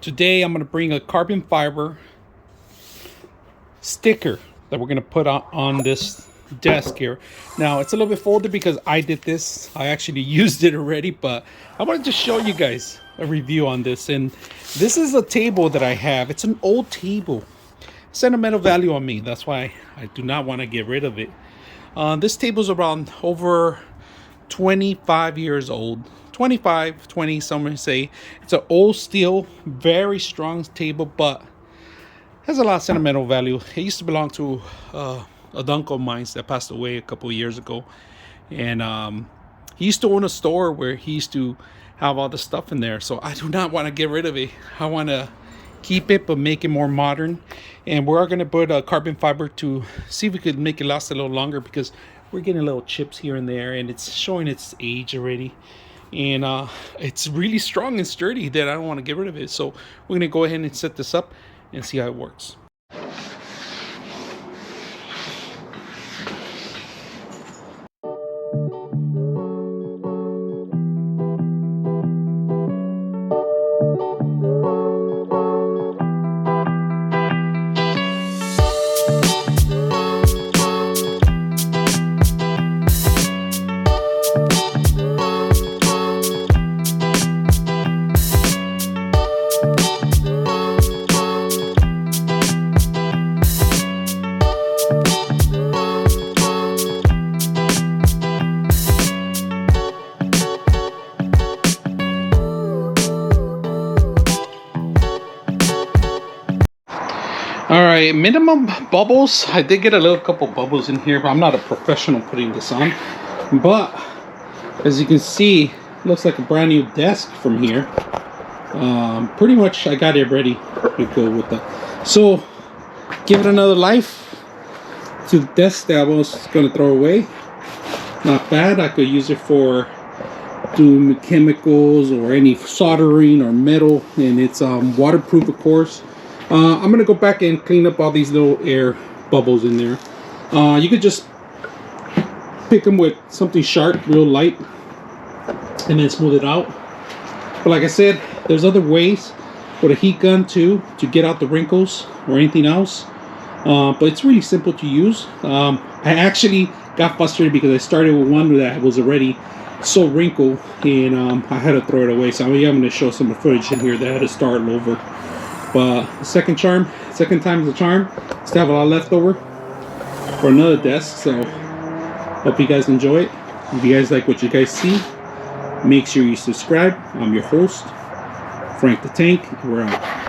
Today I'm going to bring a carbon fiber sticker that we're going to put on this desk here. Now it's a little bit folded because I did this. I actually used it already, but I wanted to show you guys a review on this. And this is a table that I have. It's an old table. Sentimental value on me. That's why I do not want to get rid of it. This table's around over 25 years old. 25, 20, some may say. It's an old steel, very strong table, but has a lot of sentimental value. It used to belong to a uncle of mine that passed away a couple of years ago. And he used to own a store where he used to have all the stuff in there. So I do not want to get rid of it. I want to keep it, but make it more modern. And we're going to put a carbon fiber to see if we could make it last a little longer, because we're getting little chips here and there, and it's showing its age already. And it's really strong and sturdy that I don't want to get rid of it. So we're going to go ahead and set this up and see how it works. All right, minimum bubbles. I did get a little couple bubbles in here, but I'm not a professional putting this on. But as you can see, it looks like a brand new desk from here. Pretty much I got it ready to go with that. So give it another life to the desk that I was going to throw away. Not bad. I could use it for doing chemicals or any soldering or metal, and it's waterproof, of course. I'm gonna go back and clean up all these little air bubbles in there. You could just pick them with something sharp, real light, and then smooth it out. But like I said, there's other ways with a heat gun too to get out the wrinkles or anything else. But it's really simple to use. I actually got frustrated because I started with one that was already so wrinkled, and I had to throw it away. So I'm gonna show some footage in here that I had to start over. But the second time is the charm. Still have a lot left over for another desk. So hope you guys enjoy it. If you guys like what you guys see, make sure you subscribe. I'm your host, Frank the Tank. We're out.